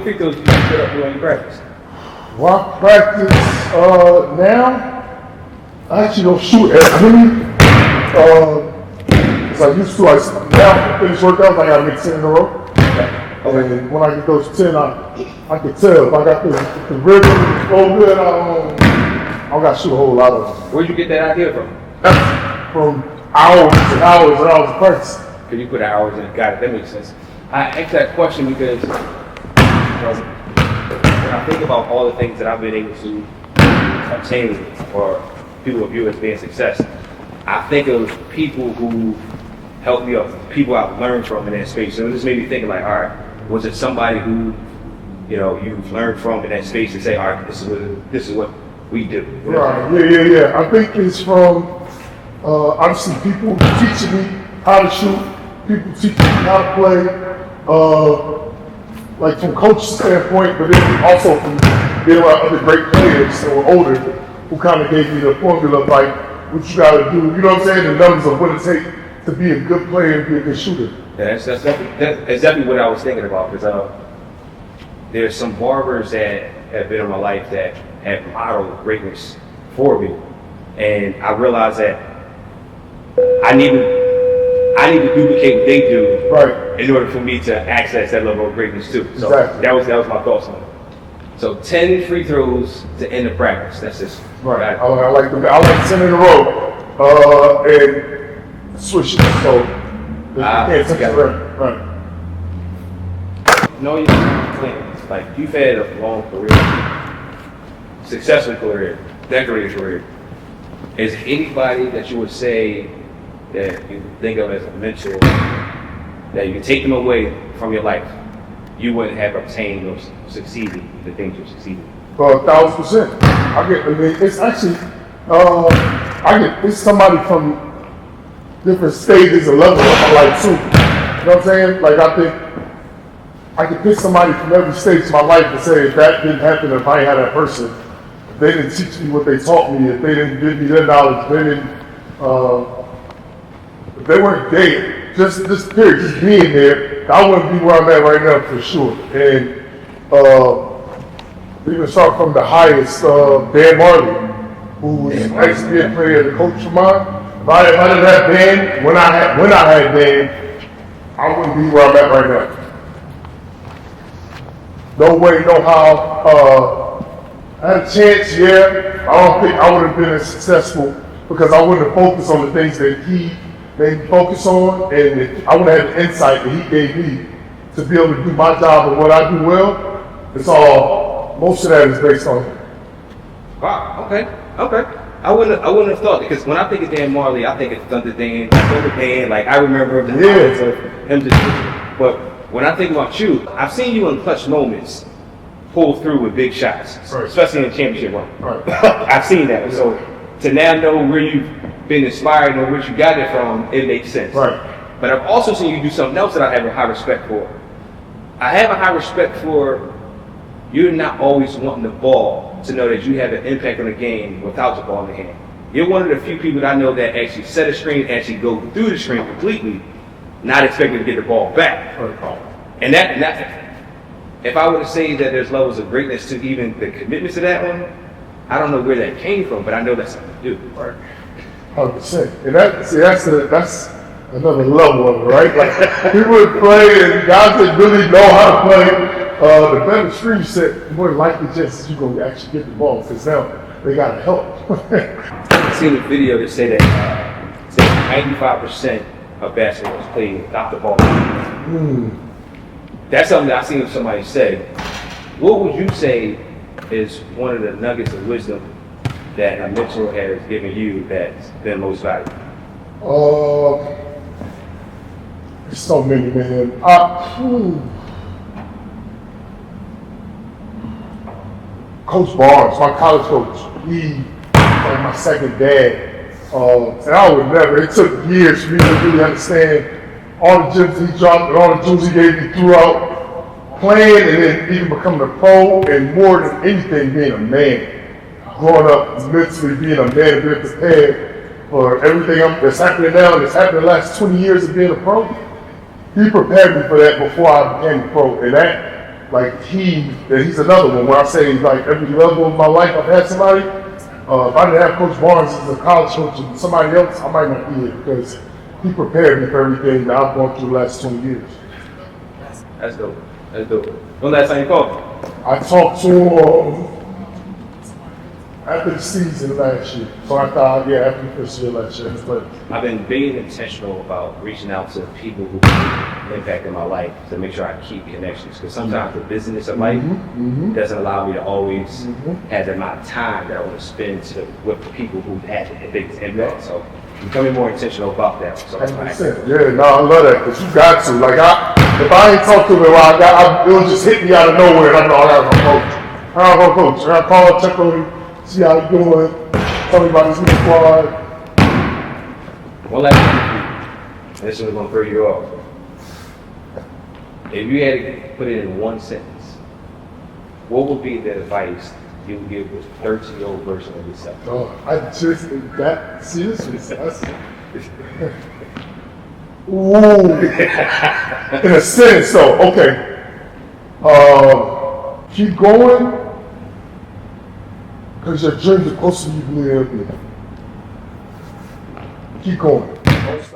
free throws do you put up during your practice? Well, I practice now. I actually don't shoot as many as I used to. Now finish workouts, I gotta make 10 in a row. Okay. And when I get those 10, I can tell if I got the rhythm go good. I don't gotta shoot a whole lot of them. Where'd you get that idea from? From hours and hours and hours of practice. Because you put hours in. Got it. That makes sense. I asked that question because when I think about all the things that I've been able to obtain or people view as being success, I think of people who helped me up, people I've learned from in that space. So it just made me think like, all right, was it somebody who, you know, you've learned from in that space and say, all right, this is what we do. Right, yeah. I think it's from, obviously people teaching me how to shoot, people teaching me how to play, like from coach's standpoint, but then also from being around other great players that were older who kind of gave me the formula of like what you got to do, you know what I'm saying, the numbers of what it takes to be a good player and be a good shooter. Yeah, that's definitely what I was thinking about, because there's some barbers that have been in my life that have modeled greatness for me, and I realized that I need to duplicate what they do, right, in order for me to access that level of greatness too. So exactly. that was my thoughts on it. So 10 free throws to end the practice. That's just right. I like 10 in a row, and switch it. So right. No, you're plans. Like you've had a long career, successful career, decorated career. Is anybody that you would say that you think of as a mentor that you can take them away from your life, you wouldn't have obtained or succeeded the things you succeeded? 1,000%. It's actually, it's somebody from different stages and levels of my life too. You know what I'm saying? Like I think I could pick somebody from every stage of my life and say if that didn't happen, if I ain't had that person, if they didn't teach me what they taught me, if they didn't give me their knowledge, if they didn't, if they weren't there, just being there, I wouldn't be where I'm at right now for sure. And even start from the highest, Dan Marley, who was actually a player, the coach of mine. If I didn't have Dan, when I had Dan, I wouldn't be where I'm at right now. No way, no how. I had a chance, yeah. I don't think I would have been as successful because I wouldn't have focused on the things that he made me focus on, and I wouldn't have had the insight that he gave me to be able to do my job and what I do well. It's all, most of that is based on him. Wow, okay. I wouldn't have thought it, because when I think of Dan Marley, I think of Thunder Dan, like I remember the highlights of him just, but when I think about you, I've seen you in clutch moments pull through with big shots, right, especially in the championship run. Right. I've seen that. So to now know where you've been inspired and where you got it from, it makes sense. Right. But I've also seen you do something else that I have a high respect for. I have a high respect for you're not always wanting the ball to know that you have an impact on the game without the ball in the hand. You're one of the few people that I know that actually set a screen, actually go through the screen completely, not expecting to get the ball back. Right. And that, if I were to say that there's levels of greatness to even the commitment to that one, I don't know where that came from, but I know that's something to do. Right. 100%. And that's another level of it, right? Like people would play, and guys that really know how to play, the better screen set, the more likely chances you're going to actually get the ball, because now they got to help. I've seen a video that say that 95% of basketball is played without the ball. That's something that I've seen somebody say. What would you say is one of the nuggets of wisdom that a mentor has given you that's been most valuable? There's so many, man. Coach Barnes, my college coach, he like my second dad. And I would never, it took years for me to really understand all the gems he dropped and all the jewels he gave me throughout playing and then even becoming a pro, and more than anything being a man. Growing up mentally, being a man and being prepared for everything that's happening now and that's happened the last 20 years of being a pro. He prepared me for that before I became a pro, and like he's another one where I say like every level of my life I've had somebody. If I didn't have Coach Barnes as a college coach and somebody else, I might not be here because he prepared me for everything that I've gone through the last 20 years. That's dope. That's dope. When last time you called me? I talked to him after the season last year. So I thought, yeah, after the first year last year. But I've been being intentional about reaching out to people who impacted my life to make sure I keep connections. Because sometimes the business of life doesn't allow me to always have the amount of time that I want to spend with the people who had the biggest impact. So I'm becoming more intentional about that. So that's my 100%. Yeah, no, I love that because you got to. Like, if I ain't talked to him, it would just hit me out of nowhere. And I know I got to coach. I got to coach. I got to call, check on him, see how he's doing, tell me about his new squad. One last thing, this one's going to throw you off. If you had to put it in one sentence, what would be the advice you would give the 13-year-old version of yourself? Oh, I just that seriously. Ooh, in a sense, though. Okay, keep going because your dreams are closer than you believe they'll be. Keep going. Don't stop.